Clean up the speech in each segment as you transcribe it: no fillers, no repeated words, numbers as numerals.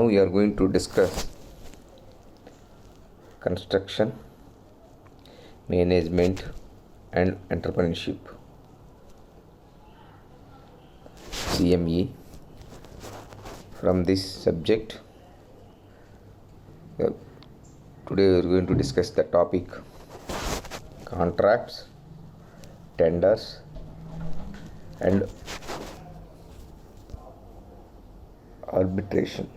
Now we are going to discuss construction, management and entrepreneurship, CME. From this subject, today we are going to discuss the topic contracts, tenders and arbitration.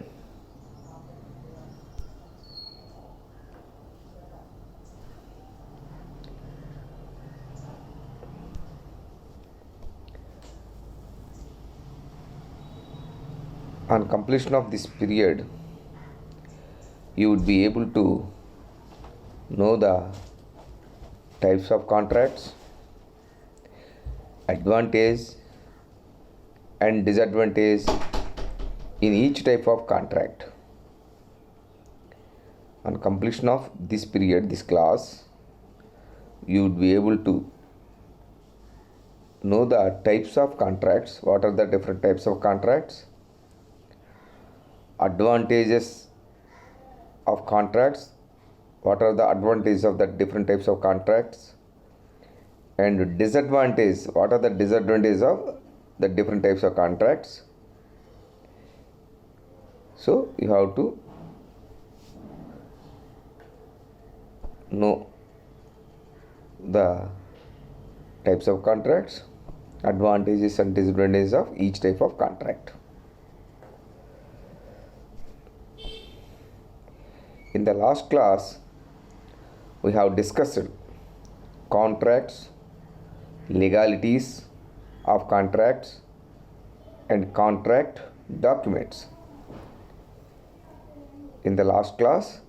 On completion of this period, you would be able to know the types of contracts, advantage and disadvantage in each type of contract. On completion of this period, this class, you would be able to know the types of contracts, what are the different types of contracts, advantages of contracts, what are the advantages of the different types of contracts, and disadvantages, what are the disadvantages of the different types of contracts. So you have to know the types of contracts, advantages and disadvantages of each type of contract. In the last class, we have discussed contracts, legalities of contracts and contract documents. In the last class,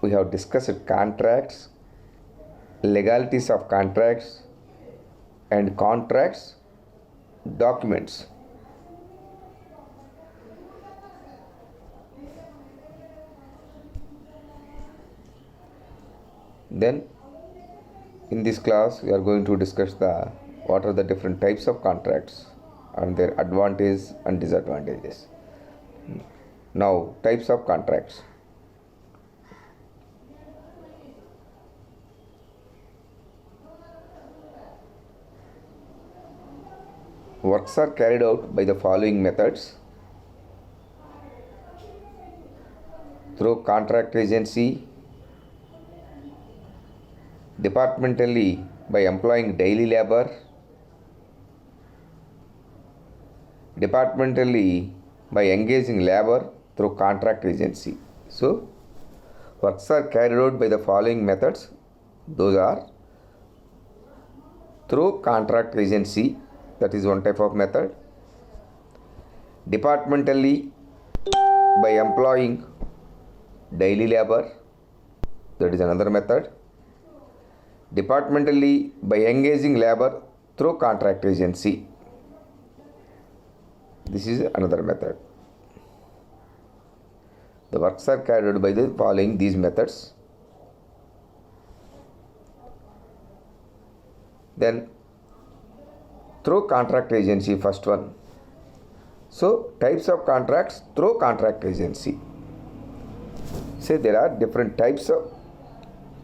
we have discussed contracts, legalities of contracts and contracts documents. Then in this class we are going to discuss what are the different types of contracts and their advantages and disadvantages. Now, types of contracts. Works are carried out by the following methods: through contract agency, departmentally by employing daily labor, departmentally by engaging labor through contract agency. So, works are carried out by the following methods. Those are through contract agency, that is one type of method. Departmentally by employing daily labor, that is another method. Departmentally by engaging labor through contract agency, this is another method. The works are carried out by the following these methods. Then through contract agency, first one. So types of contracts through contract agency. Say there are different types of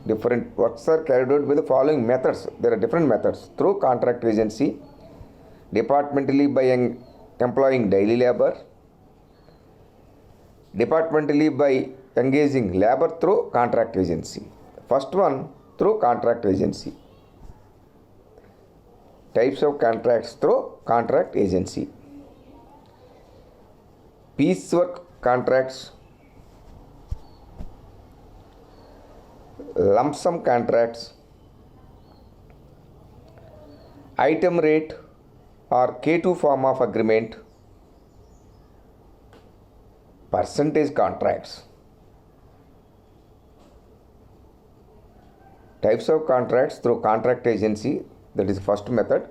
different works are carried out by the following methods. There are different methods: through contract agency, departmentally by employing daily labor, departmentally by engaging labor through contract agency. First one, through contract agency. Types of contracts through contract agency: piecework contracts, lump sum contracts, item rate or K2 form of agreement, percentage contracts. Types of contracts through contract agency, that is first method.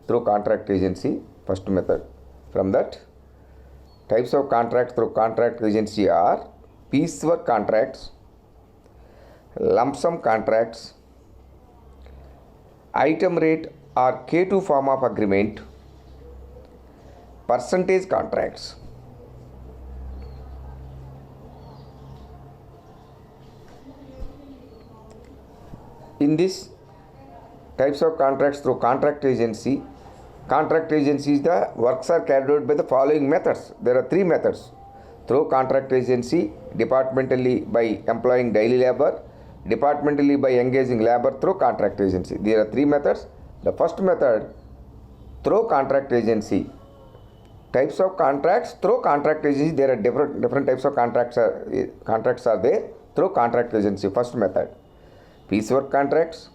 Through contract agency, first method. From that, types of contracts through contract agency are piecework contracts, lump sum contracts, item rate or K2 form of agreement, percentage contracts. In this types of contracts through contract agency is the works are carried out by the following methods. There are three methods. Through contract agency, departmentally by employing daily labor, departmentally by engaging labor through contract agency. There are three methods. The first method, through contract agency. Types of contracts through contract agency. There are different types of contracts are there through contract agency. First method, piecework contracts,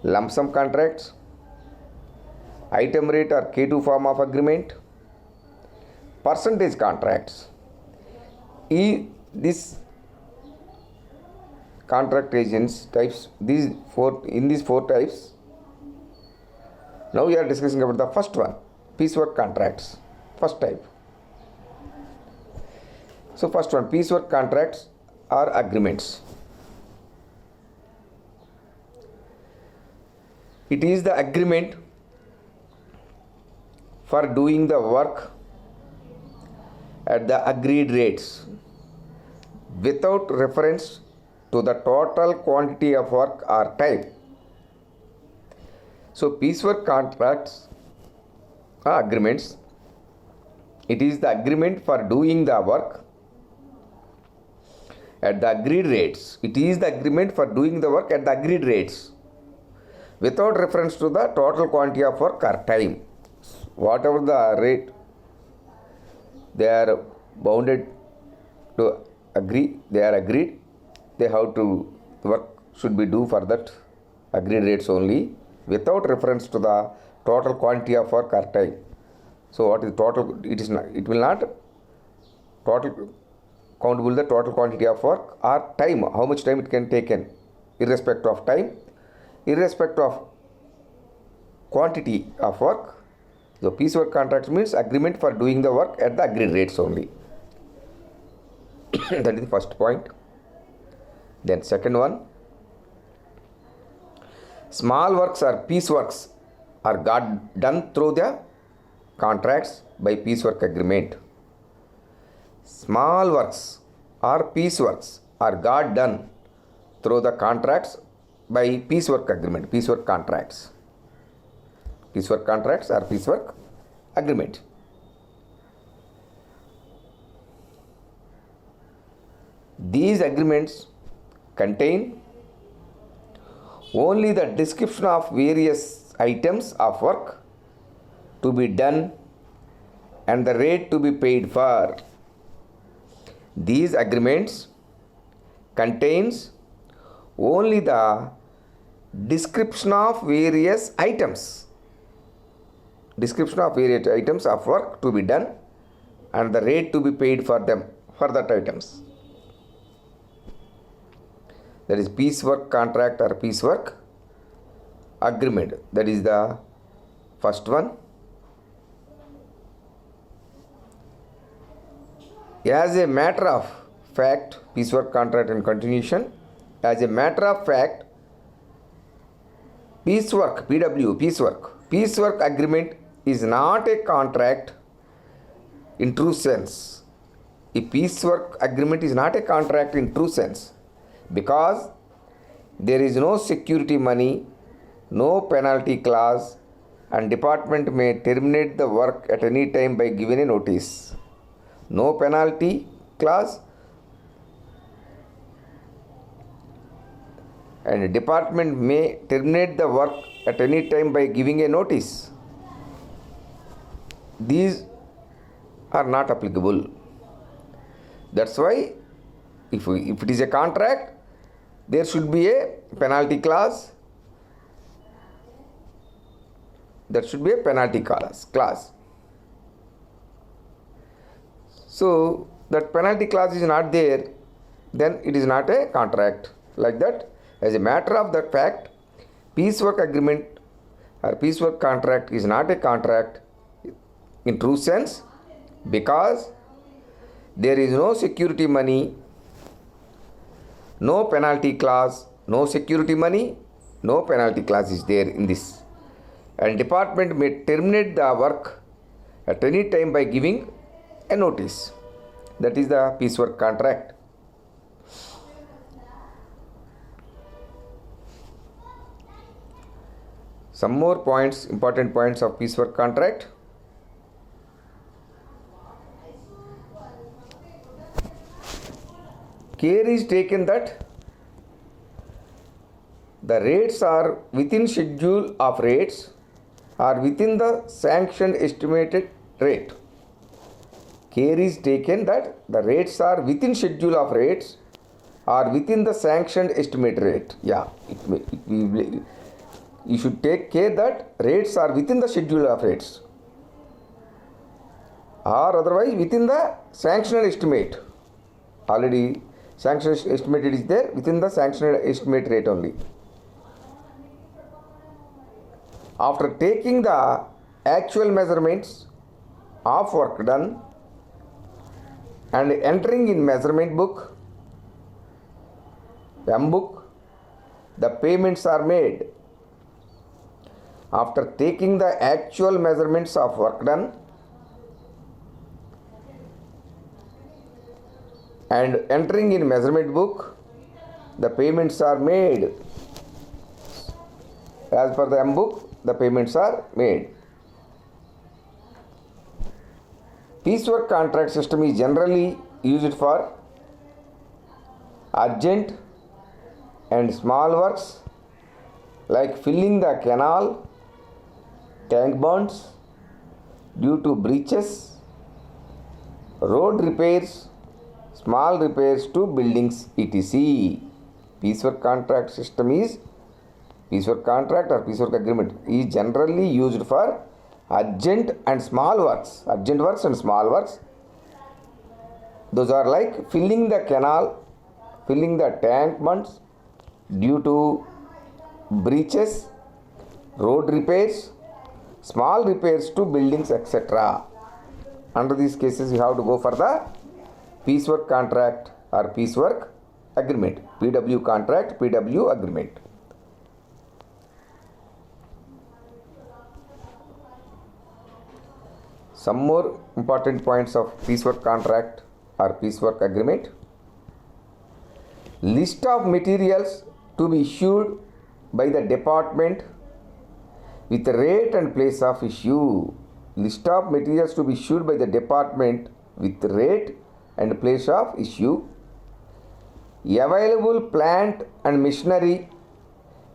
lump sum contracts, item rate or K2 form of agreement, percentage contracts. This contract agents types, these four types. Now we are discussing about the first one, piecework contracts, first type. So first one, piecework contracts are agreements. It is the agreement for doing the work at the agreed rates without reference to the total quantity of work or time. So piecework contracts are agreements. It is the agreement for doing the work at the agreed rates. It is the agreement for doing the work at the agreed rates without reference to the total quantity of work or time. Whatever the rate they are bounded to agree, they are agreed, they have to work should be due for that agreed rates only without reference to the total quantity of work or time. So what is total? It will not total countable the total quantity of work or time, how much time it can take in, irrespective of time, irrespective of quantity of work. So piecework contracts means agreement for doing the work at the agreed rates only. That is the first point. Then second one, small works or pieceworks are done through the contracts by piecework agreement. Small works or pieceworks are done through the contracts by piecework agreement, piecework contracts. Piecework contracts or piecework agreement. These agreements contain only the description of various items of work to be done and the rate to be paid for. These agreements contains only the description of various items of work to be done and the rate to be paid for them, for that items. That is piecework contract or piecework agreement. That is the first one. As a matter of fact, piecework contract in continuation. As a matter of fact, piecework, piecework agreement is not a contract in true sense. A piecework agreement is not a contract in true sense because there is no security money, no penalty clause, and department may terminate the work at any time by giving a notice. No penalty clause, and department may terminate the work at any time by giving a notice. These are not applicable. That's why if it is a contract, there should be a penalty clause. There should be a penalty clause. So that penalty clause is not there, then it is not a contract. Like that, as a matter of that fact, piecework agreement or piecework contract is not a contract in true sense because there is no security money, no penalty clause, no security money, no penalty clause is there in this. And department may terminate the work at any time by giving a notice. That is the piecework contract. Some more points, important points of piecework contract. Care is taken that the rates are within schedule of rates or within the sanctioned estimated rate. Care is taken that the rates are within schedule of rates or within the sanctioned estimated rate. Yeah, you should take care that rates are within the schedule of rates or otherwise within the sanctioned estimate. Already sanctioned estimated is there, within the sanctioned estimate rate only. After taking the actual measurements of work done and entering in measurement book, M-book, the payments are made. After taking the actual measurements of work done and entering in measurement book, the payments are made. As per the M-book, the payments are made. Piecework contract system is generally used for urgent and small works like filling the canal, tank bonds due to breaches, road repairs, small repairs to buildings, etc. Piecework contract system is, piecework contract or piecework agreement is generally used for urgent and small works. Urgent works and small works. Those are like filling the canal, filling the tank bonds due to breaches, road repairs, small repairs to buildings, etc. Under these cases, you have to go for the piecework contract or piecework agreement. PW contract, PW agreement. Some more important points of piecework contract or piecework agreement. List of materials to be issued by the department with rate and place of issue. List of materials to be issued by the department with rate and place of issue. Available plant and machinery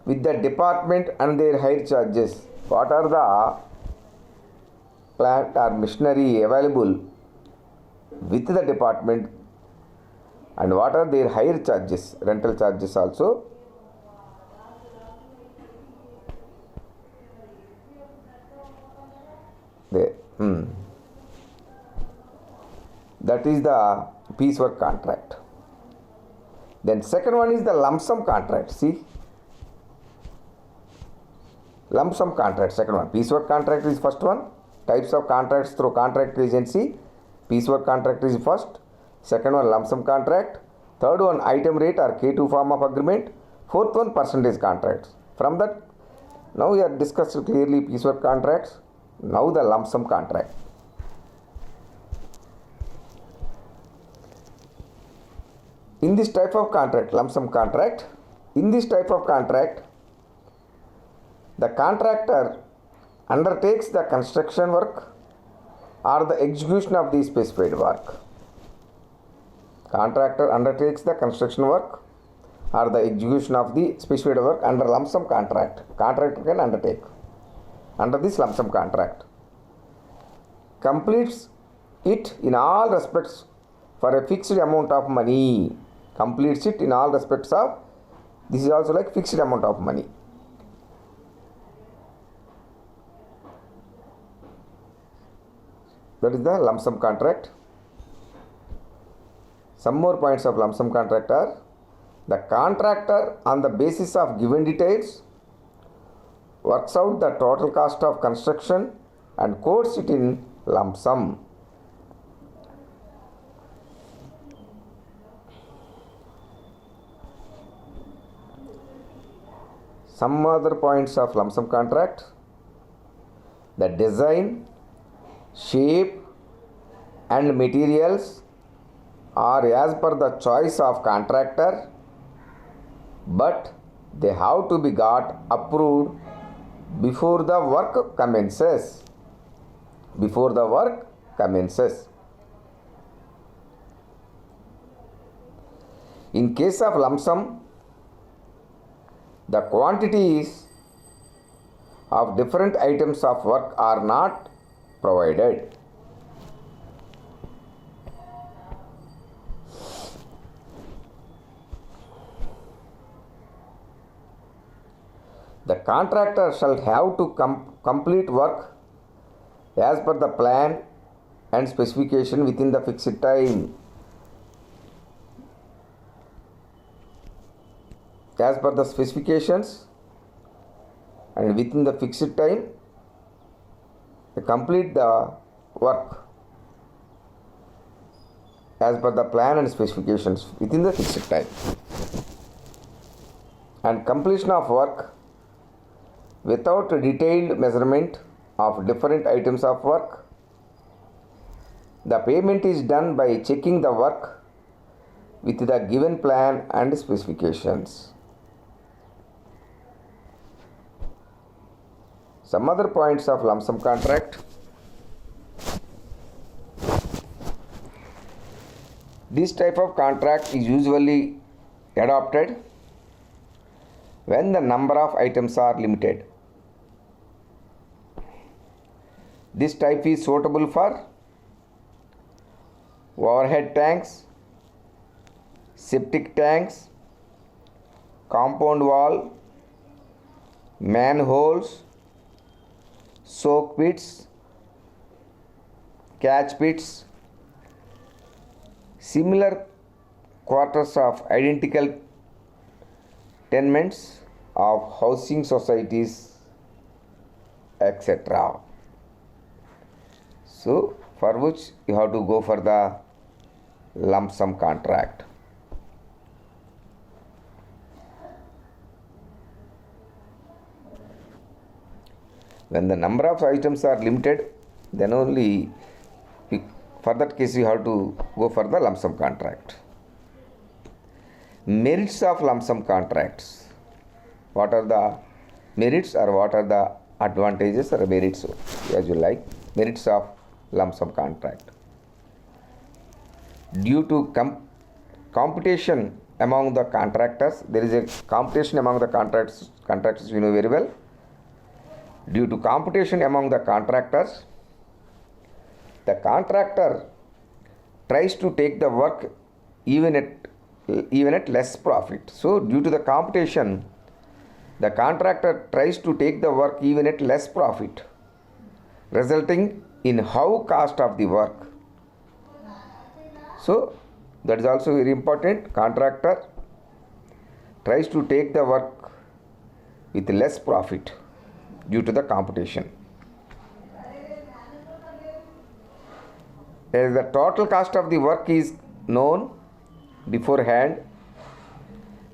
with the department and their hire charges. What are the plant or machinery available with the department and what are their hire charges, rental charges also. There. That is the piecework contract. Then second one is the lump sum contract. See, lump sum contract, second one. Piecework contract is first one. Types of contracts through contract agency. Piecework contract is first. Second one, lump sum contract. Third one, item rate or K2 form of agreement. Fourth one, percentage contracts. From that, now we have discussed clearly piecework contracts. Now the lump sum contract. In this type of contract, lump sum contract, in this type of contract, the contractor undertakes the construction work or the execution of the specified work. Contractor undertakes the construction work or the execution of the specified work under lump sum contract. Contractor can undertake under this lump sum contract. Completes it in all respects for a fixed amount of money. Completes it in all respects of, this is also like fixed amount of money. That is the lump sum contract. Some more points of lump sum contract are: the contractor on the basis of given details works out the total cost of construction and quotes it in lump sum. Some other points of lump sum contract: the design, shape and materials are as per the choice of contractor, but they have to be got approved before the work commences. Before the work commences. In case of lump sum, the quantities of different items of work are not provided. The contractor shall have to complete work as per the plan and specification within the fixed time. As per the specifications and within the fixed time, to complete the work as per the plan and specifications within the fixed time. And completion of work without a detailed measurement of different items of work. The payment is done by checking the work with the given plan and specifications. Some other points of lump sum contract. This type of contract is usually adopted when the number of items are limited. This type is suitable for overhead tanks, septic tanks, compound wall, manholes, soak pits, catch pits, similar quarters of identical tenements of housing societies, etc. So, for which you have to go for the lump sum contract. When the number of items are limited, then only for that case you have to go for the lump sum contract. Merits of lump sum contracts. What are the merits or what are the advantages or merits, as you like, merits of lump sum contract? Due to competition among the contractors, there is a competition among the contractors, you know very well. Due to competition among the contractors, the contractor tries to take the work even at less profit. So, due to the competition, the contractor tries to take the work even at less profit, resulting in high cost of the work. So, that is also very important. Contractor tries to take the work with less profit due to the competition. As the total cost of the work is known beforehand,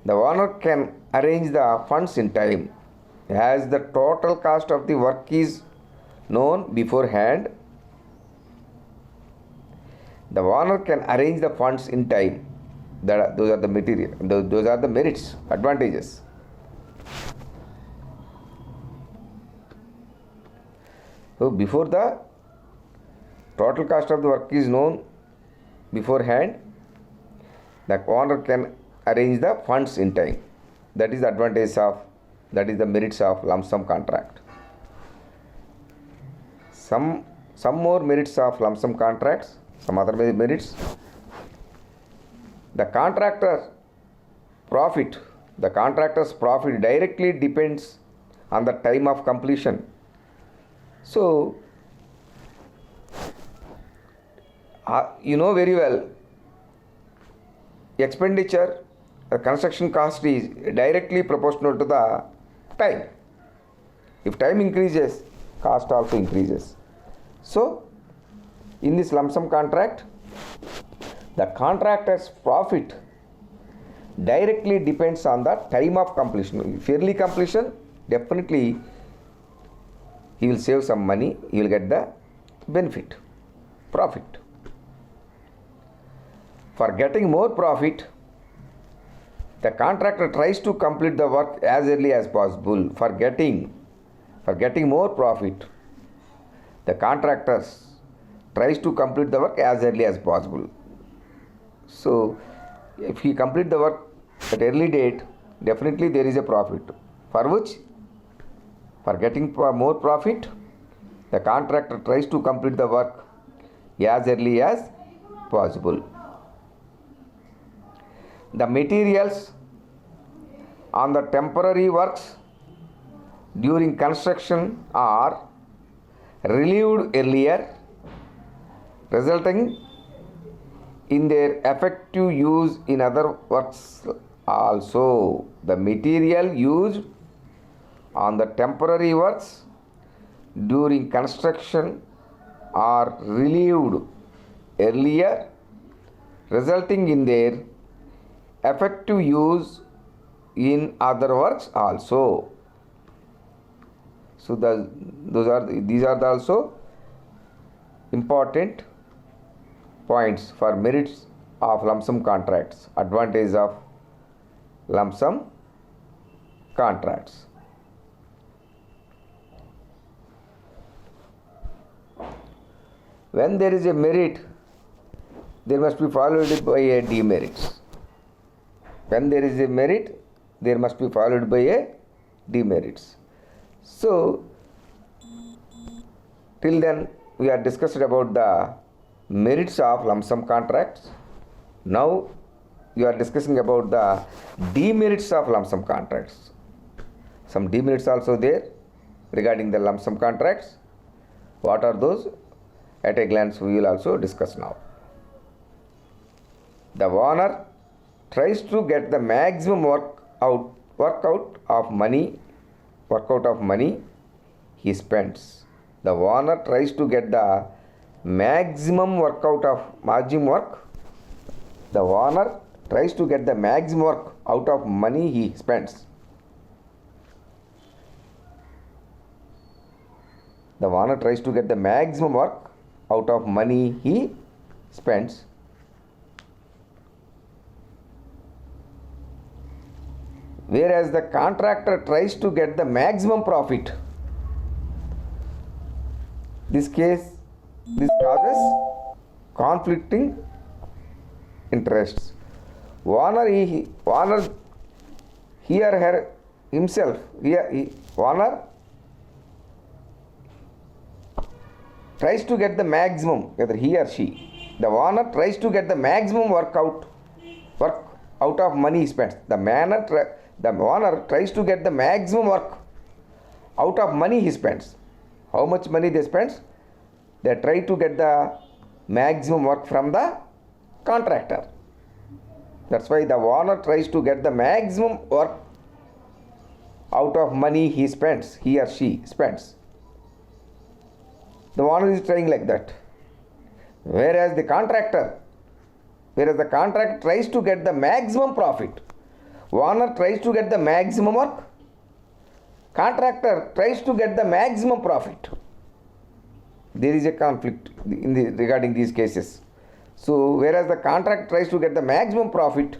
the owner can arrange the funds in time. As the total cost of the work is known beforehand, the owner can arrange the funds in time. Those are the merits, advantages. So, before the total cost of the work is known beforehand, the owner can arrange the funds in time. That is the advantage of, that is the merits of lump sum contract. Some more merits of lump sum contracts, some other merits. The contractor's profit directly depends on the time of completion. So, you know very well, expenditure, the construction cost is directly proportional to the time. If time increases, cost also increases. So, in this lump sum contract, the contractor's profit directly depends on the time of completion. If early completion, definitely he will save some money, he will get the benefit, profit. For getting more profit, the contractor tries to complete the work as early as possible. For getting For getting more profit, the contractors tries to complete the work as early as possible. So if he complete the work at early date, definitely there is a profit. For which, for getting more profit, the contractor tries to complete the work as early as possible. The materials on the temporary works during construction are relieved earlier, resulting in their effective use in other works also. The material used on the temporary works during construction are relieved earlier, resulting in their effective use in other works also. So these are also important points for merits of lump sum contracts, advantage of lump sum contracts. When there is a merit, there must be followed by a demerits. When there is a merit, there must be followed by a demerits. So till then we are discussed about the merits of lump sum contracts. Now we are discussing about the demerits of lump sum contracts. Some demerits also there regarding the lump sum contracts. What are those? At a glance we will also discuss now. The owner tries to get the maximum workout of money he spends. The owner tries to get the maximum workout of margin work. The owner tries to get the maximum work out of money he spends. The owner tries to get the maximum work out of money he spends. Whereas the contractor tries to get the maximum profit. This causes conflicting interests. Owner he or her himself, owner tries to get the maximum, whether he or she, the owner tries to get the maximum work out of money he spends. The owner tries to get the maximum work out of money he spends. How much money they spend? They try to get the maximum work from the contractor. That's why the owner tries to get the maximum work out of money he or she spends. The owner is trying like that. Whereas the contractor tries to get the maximum profit. Owner tries to get the maximum work. Contractor tries to get the maximum profit. There is a conflict regarding these cases. So whereas the contractor tries to get the maximum profit,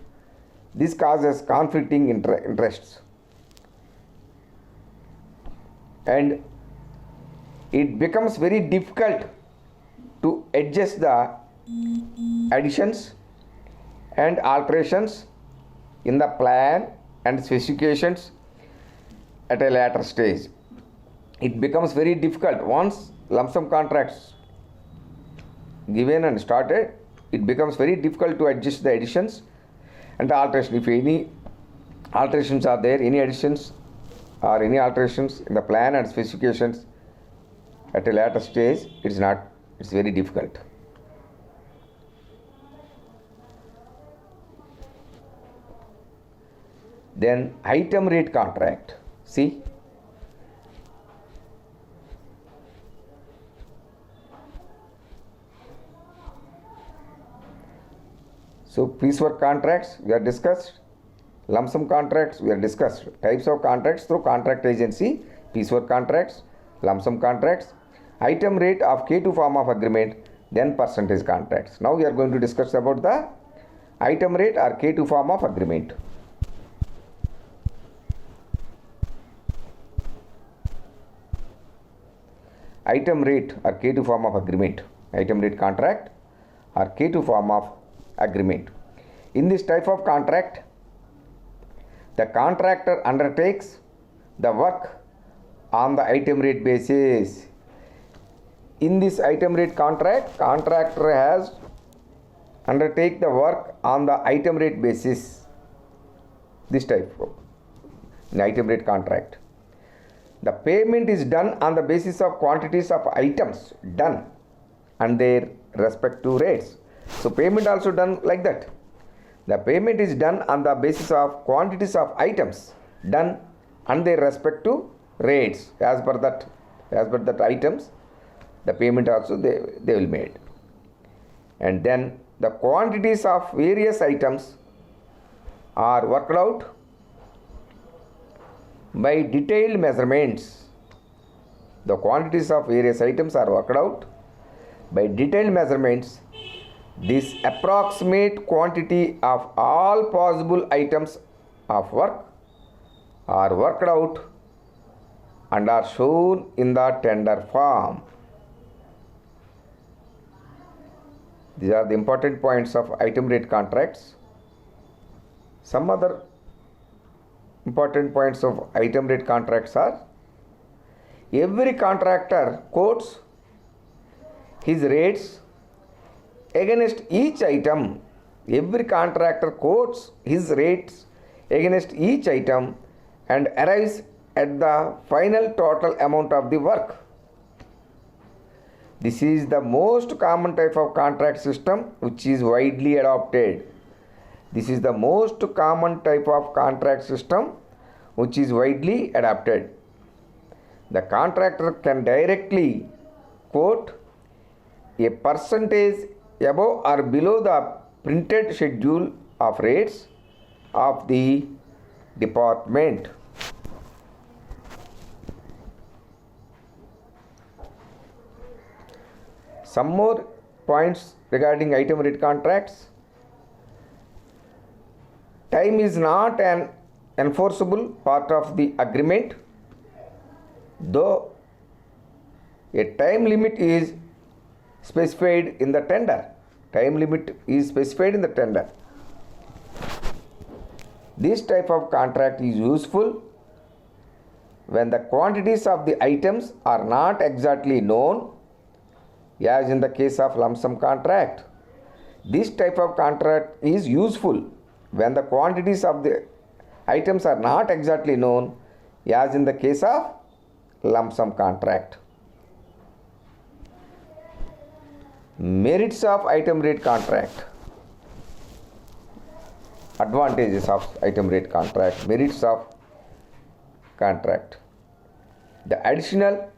this causes conflicting interests. And it becomes very difficult to adjust the additions and alterations in the plan and specifications at a later stage. It becomes very difficult once lump sum contracts given and started. It becomes very difficult to adjust the additions and the alteration. If any alterations are there, any additions or any alterations in the plan and specifications at a later stage, it's very difficult. Then item rate contract. See, so piecework contracts we are discussed, lump sum contracts we are discussed, types of contracts through contract agency, piecework contracts, lump sum contracts, item rate of K2 form of agreement, then percentage contracts. Now we are going to discuss about the item rate or K2 form of agreement. item rate or K2 form of agreement. Item rate contract or K2 form of agreement. In this type of contract, the contractor undertakes the work on the item rate basis. In this item rate contract, contractor has undertake the work on the item rate basis. This type of item rate contract. The payment is done on the basis of quantities of items done and their respective rates. So payment also done like that. The payment is done on the basis of quantities of items done and their respective rates. As per that items, the payment also they will made. And then the quantities of various items are worked out by detailed measurements. The quantities of various items are worked out by detailed measurements. This approximate quantity of all possible items of work are worked out and are shown in the tender form. These are the important points of item rate contracts. Some other important points of item rate contracts are: every contractor quotes his rates against each item. Every contractor quotes his rates against each item and arrives at the final total amount of the work. This is the most common type of contract system which is widely adopted. This is the most common type of contract system which is widely adopted. The contractor can directly quote a percentage above or below the printed schedule of rates of the department. Some more points regarding item rate contracts. Time is not an enforceable part of the agreement, though a time limit is specified in the tender. Time limit is specified in the tender. This type of contract is useful when the quantities of the items are not exactly known, as in the case of lump sum contract. This type of contract is useful when the quantities of the items are not exactly known, as in the case of lump sum contract. Merits of item rate contract. Advantages of item rate contract. Merits of contract. The additions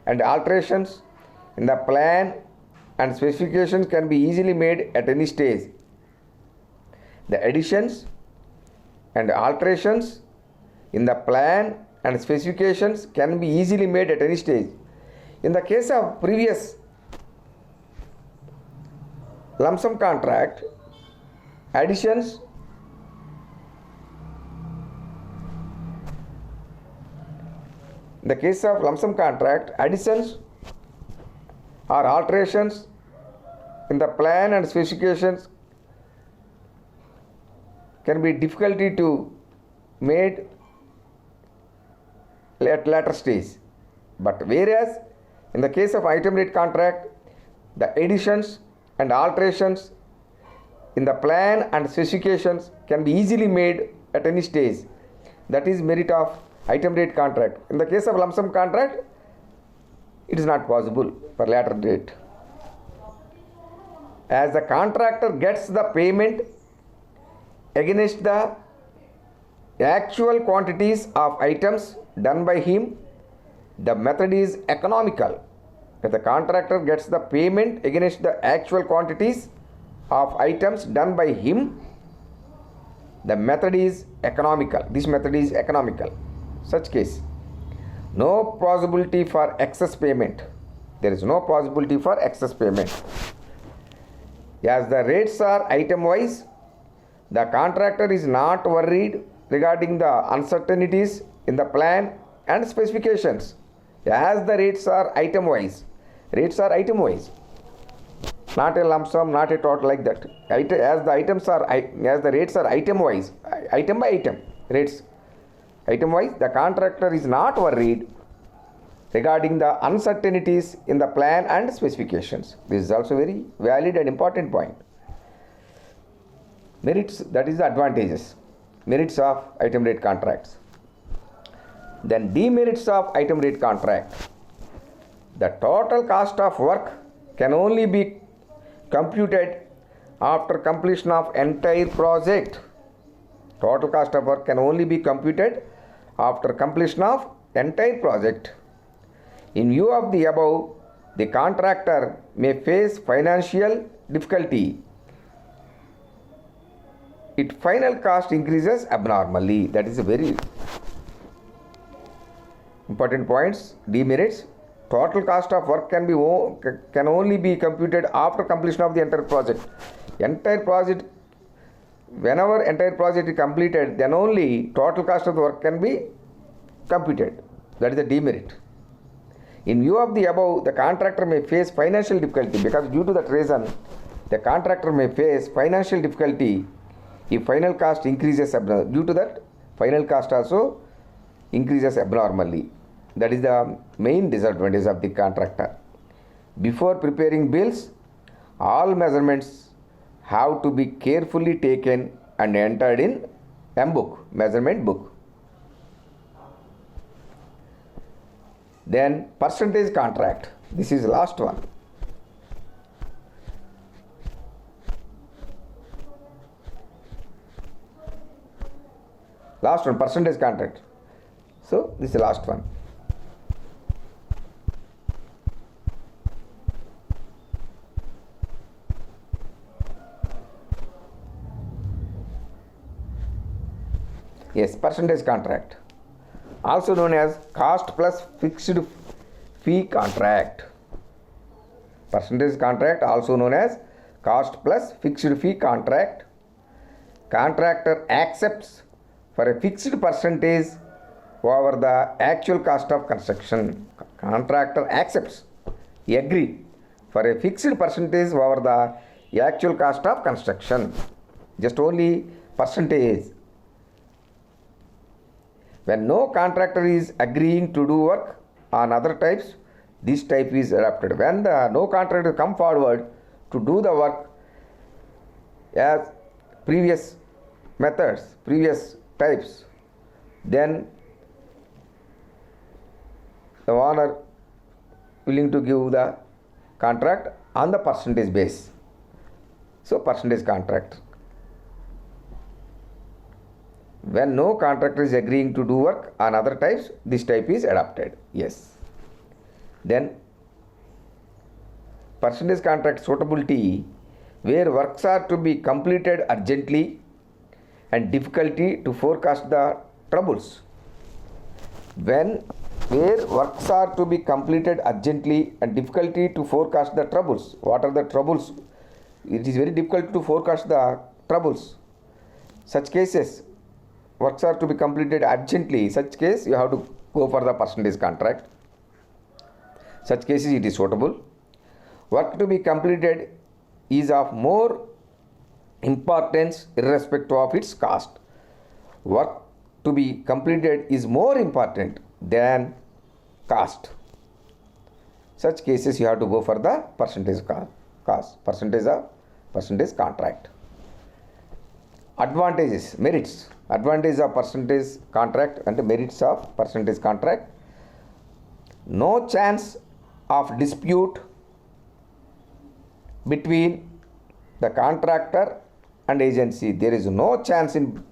and alterations in the plan and specifications can be easily made at any stage. The additions and alterations in the plan and specifications can be easily made at any stage. In the case of previous lump sum contract, additions in the case of lump sum contract, additions or alterations in the plan and specifications can be difficulty to made at later stage. But whereas in the case of item rate contract, the additions and alterations in the plan and specifications can be easily made at any stage. That is merit of item rate contract. In the case of lump sum contract, it is not possible for later date. As the contractor gets the payment against the actual quantities of items done by him, the method is economical. If the contractor gets the payment against the actual quantities of items done by him, the method is economical. This method is economical. Such case, no possibility for excess payment. There is no possibility for excess payment. As the rates are item wise, the contractor is not worried regarding the uncertainties in the plan and specifications. As the rates are item wise, not a lump sum, not a total like that. As the rates are item wise, item by item rates, item wise, the contractor is not worried regarding the uncertainties in the plan and specifications. This is also very valid and important point. Merits, that is the advantages, merits of item rate contracts. Then demerits of item rate contract. The total cost of work can only be computed after completion of entire project. Total cost of work can only be computed after completion of entire project. In view of the above, the contractor may face financial difficulty. Its final cost increases abnormally. That is a very important points. Demerits. Total cost of work can only be computed after completion of the entire project. Whenever entire project is completed, then only total cost of the work can be computed. That is the demerit. In view of the above, the contractor may face financial difficulty, because due to that reason, the contractor may face financial difficulty if final cost increases abnormally. Due to that, final cost also increases abnormally. That is the main disadvantage of the contractor. Before preparing bills, all measurements have to be carefully taken and entered in M-book, measurement book. Then percentage contract. This is the last one. Last one, percentage contract. So this is the last one. Yes, percentage contract, also known as cost plus fixed fee contract. Percentage contract, also known as cost plus fixed fee contract. Contractor accepts for a fixed percentage over the actual cost of construction. Contractor accepts, agree for a fixed percentage over the actual cost of construction. Just only percentage. When no contractor is agreeing to do work on other types, this type is adopted. When no contractor come forward to do the work as previous methods, previous types, then the owner willing to give the contract on the percentage base. So percentage contract. When no contractor is agreeing to do work on other types, this type is adopted. Yes. Then percentage contract suitability, where works are to be completed urgently and difficulty to forecast the troubles. Where works are to be completed urgently and difficulty to forecast the troubles. What are the troubles? It is very difficult to forecast the troubles. Such cases, works are to be completed urgently. Such case, you have to go for the percentage contract. Such cases, it is suitable. Work to be completed is of more importance irrespective of its cost. Work to be completed is more important than cost. Such cases, you have to go for the percentage cost, percentage contract. Advantages, merits. Advantage of percentage contract and merits of percentage contract. No chance of dispute between the contractor and agency. There is no chance in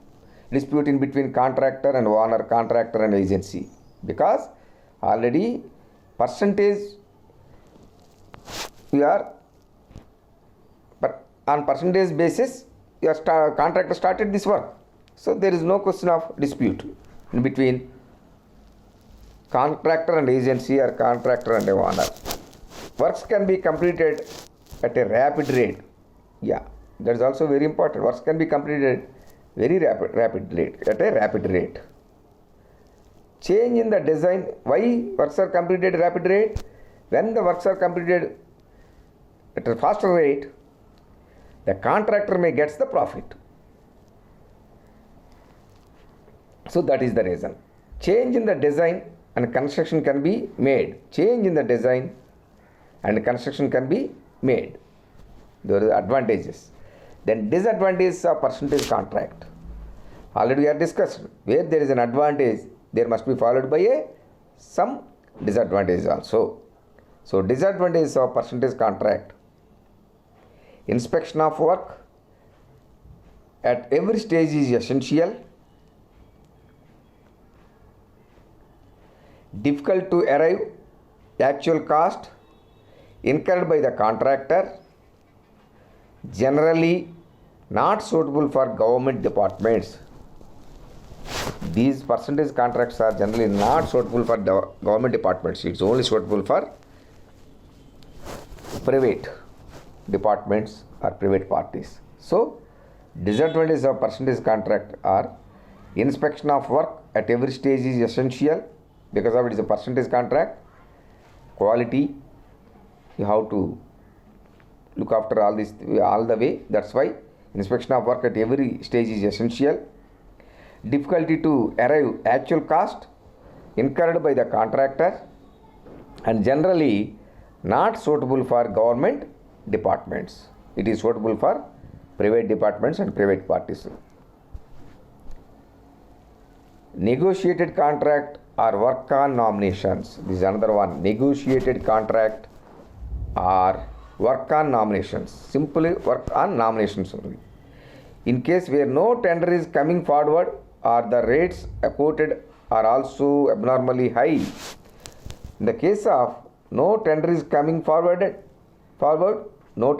dispute in between contractor and owner, contractor and agency, because already percentage, we are on percentage basis, your contractor started this work. So there is no question of dispute in between contractor and agency or contractor and owner. Works can be completed at a rapid rate. Yeah, that is also very important. Works can be completed very rapid rate, at a rapid rate. change in the design. Why works are completed at rapid rate? When the works are completed at a faster rate, the contractor may get the profit. So that is the reason. Change in the design and construction can be made. Change in the design and construction can be made. There are advantages. Then disadvantages of percentage contract. Already we have discussed. Where there is an advantage, there must be followed by some disadvantage also. So disadvantages of percentage contract. Inspection of work at every stage is essential. Difficult to arrive actual cost incurred by the contractor. Generally not suitable for government departments. These percentage contracts are generally not suitable for the government departments. It's only suitable for private departments or private parties. So disadvantages of percentage contract are inspection of work at every stage is essential because of it is a percentage contract. Quality, you have to look after all this all the way. That's why inspection of work at every stage is essential. Difficulty to arrive actual cost incurred by the contractor and generally not suitable for government departments. It is suitable for private departments and private parties. Negotiated contract or work on nominations. This is another one. Negotiated contract or work on nominations. Simply work on nominations only. In case where no tender is coming forward or the rates quoted are also abnormally high. In the case of no tender is coming forward, no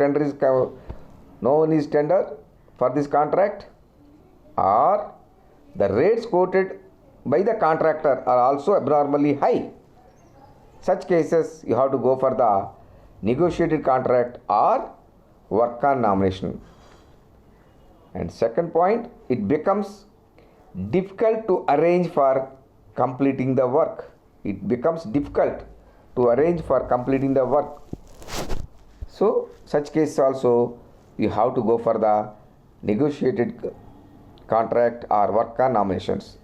one is tender for this contract, or the rates quoted by the contractor are also abnormally high. Such cases you have to go for the negotiated contract or work on nomination. And second point, it becomes difficult to arrange for completing the work. It becomes difficult to arrange for completing the work. So such cases also you have to go for the negotiated contract or work on nominations.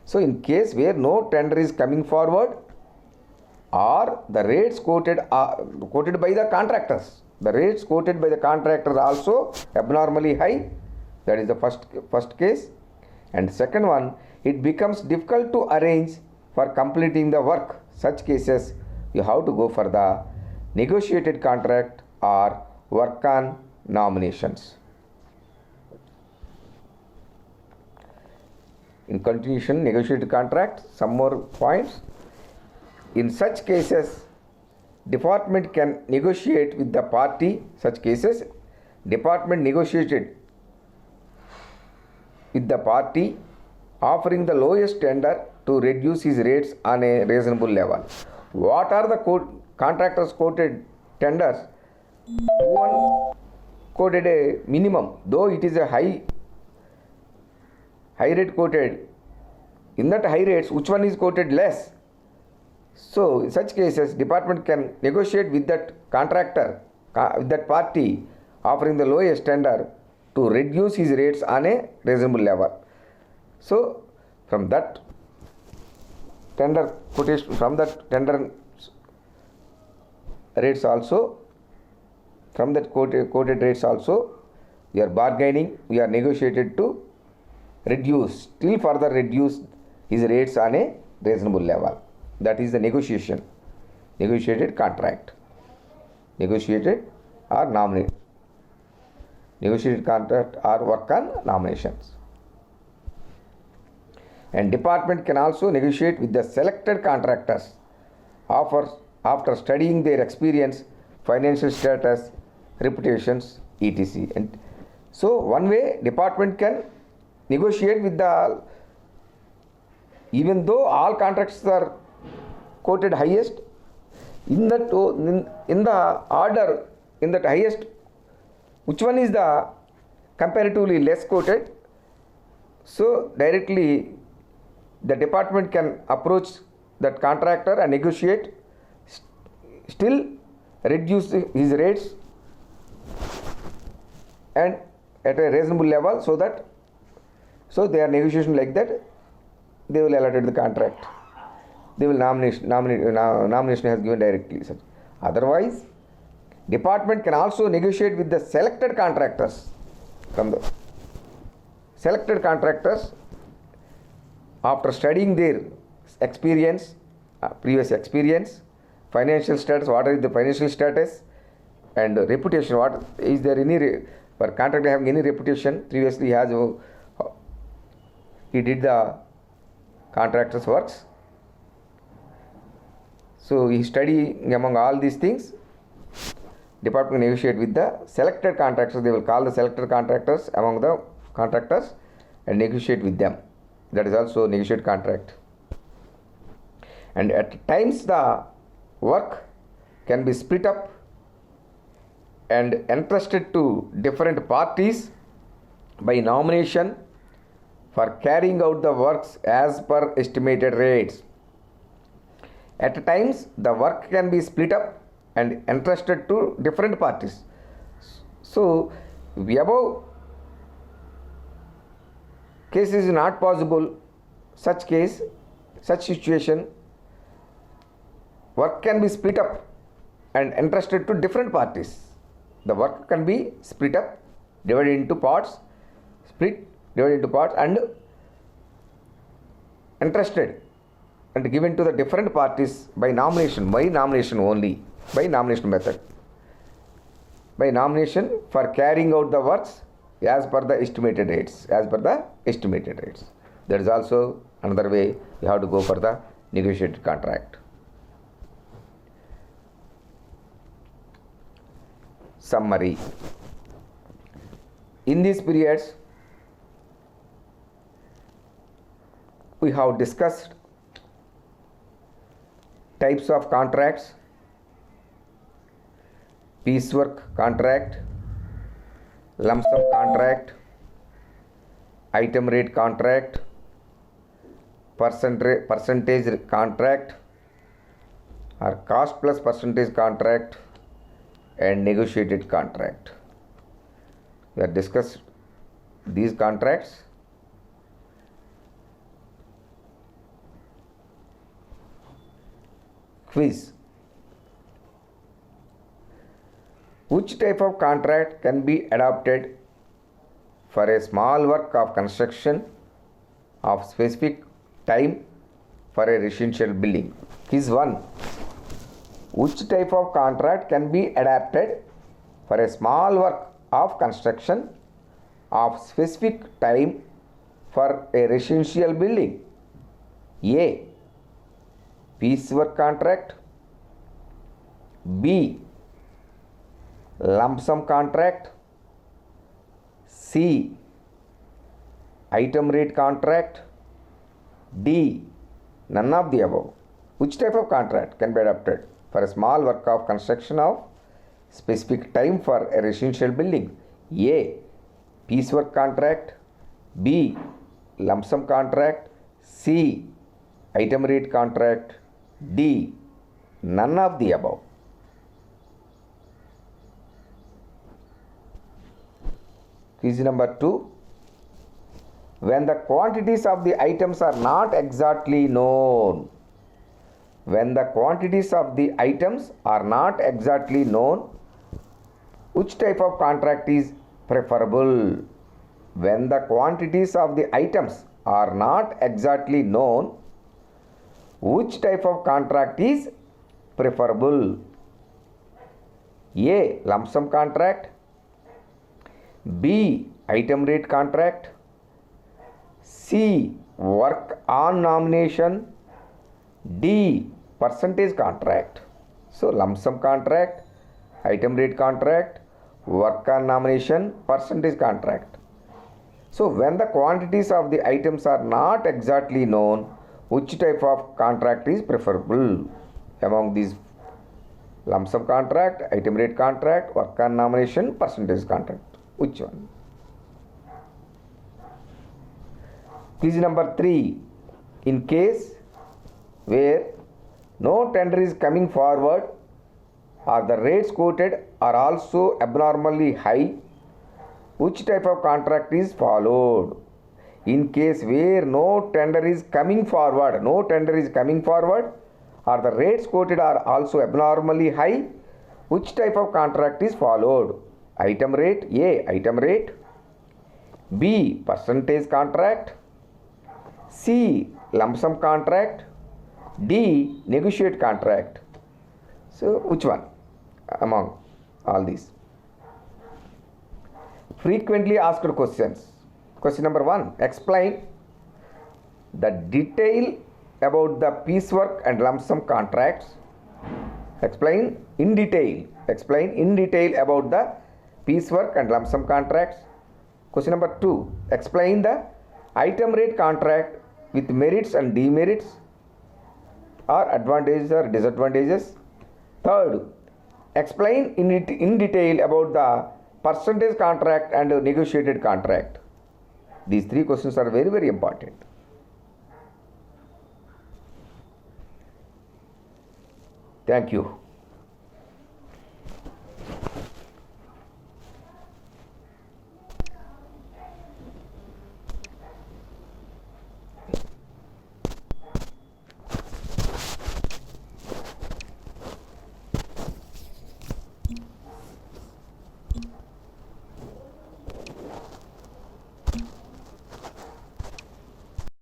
So in case where no tender is coming forward or the rates quoted by the contractors, the rates quoted by the contractor are also abnormally high. That is the first case. And second one, it becomes difficult to arrange for completing the work. Such cases you have to go for the negotiated contract or work on nominations. In continuation, negotiated contract, some more points. In such cases, department can negotiate with the party. Such cases, department negotiated with the party offering the lowest tender to reduce his rates on a reasonable level. What are the contractors quoted tenders? One quoted a minimum, though it is a high rate quoted. In that high rates, which one is quoted less? So in such cases, department can negotiate with that contractor, with that party offering the lowest tender to reduce his rates on a reasonable level. So from that tender quotation, from that tender rates also, from that quoted rates also, we are bargaining, we are negotiated to reduce, still further reduce his rates on a reasonable level. That is the negotiation, negotiated contract, negotiated or nominated, negotiated contract or work on nominations. And department can also negotiate with the selected contractors after studying their experience, financial status, reputations, etc. And so one way department can negotiate with the, even though all contracts are quoted highest, in the order, in that highest, which one is the comparatively less quoted? So directly the department can approach that contractor and negotiate, still reduce his rates and at a reasonable level, so that they are negotiation like that, they will allot the contract. They will nomination has given directly. Otherwise, department can also negotiate with the selected contractors. From the selected contractors, after studying their experience, previous experience, financial status, what is the financial status, and reputation, what is there any for contractor having any reputation, previously he did the contractor's works. So he study among all these things, department negotiate with the selected contractors. They will call the selected contractors among the contractors and negotiate with them. That is also negotiate contract. And at times the work can be split up and entrusted to different parties by nomination for carrying out the works as per estimated rates. At times the work can be split up and entrusted to different parties. So the above case is not possible. Such situation, work can be split up and entrusted to different parties. The work can be split up, divided into parts, and entrusted and given to the different parties by nomination only, by nomination method. By nomination for carrying out the works as per the estimated rates. That is also another way you have to go for the negotiated contract. Summary. In these periods, we have discussed types of contracts: piecework contract, lump sum contract, item rate contract, percentage contract or cost plus percentage contract, and negotiated contract. We have discussed these contracts. Quiz. Which type of contract can be adopted for a small work of construction of specific time for a residential building? Quiz 1. Which type of contract can be adapted for a small work of construction of specific time for a residential building? A. Piecework contract. B. Lump sum contract. C. Item rate contract. D. None of the above. Which type of contract can be adopted for a small work of construction of specific time for a residential building? A. Piecework contract. B. Lump sum contract. C. Item rate contract. D. None of the above. Quiz number 2. When the quantities of the items are not exactly known. When the quantities of the items are not exactly known, which type of contract is preferable? When the quantities of the items are not exactly known, which type of contract is preferable? A. Lump sum contract. B. Item rate contract. C. Work on nomination. D. Percentage contract. So lump sum contract, item rate contract, work on nomination, percentage contract. So when the quantities of the items are not exactly known, which type of contract is preferable among these? Lump sum contract, item rate contract, work on nomination, percentage contract. Which one? Quiz number 3. In case where no tender is coming forward or the rates quoted are also abnormally high, which type of contract is followed? In case where no tender is coming forward, or the rates quoted are also abnormally high, which type of contract is followed? Item rate, A, item rate, B, percentage contract, C, lump sum contract, D, negotiate contract. So which one among all these? Frequently asked questions. Question number 1, explain the detail about the piecework and lump sum contracts. Explain in detail about the piecework and lump sum contracts. Question number 2, explain the item rate contract with merits and demerits or advantages or disadvantages. Third, explain in detail about the percentage contract and negotiated contract. These 3 questions are very, very important. Thank you.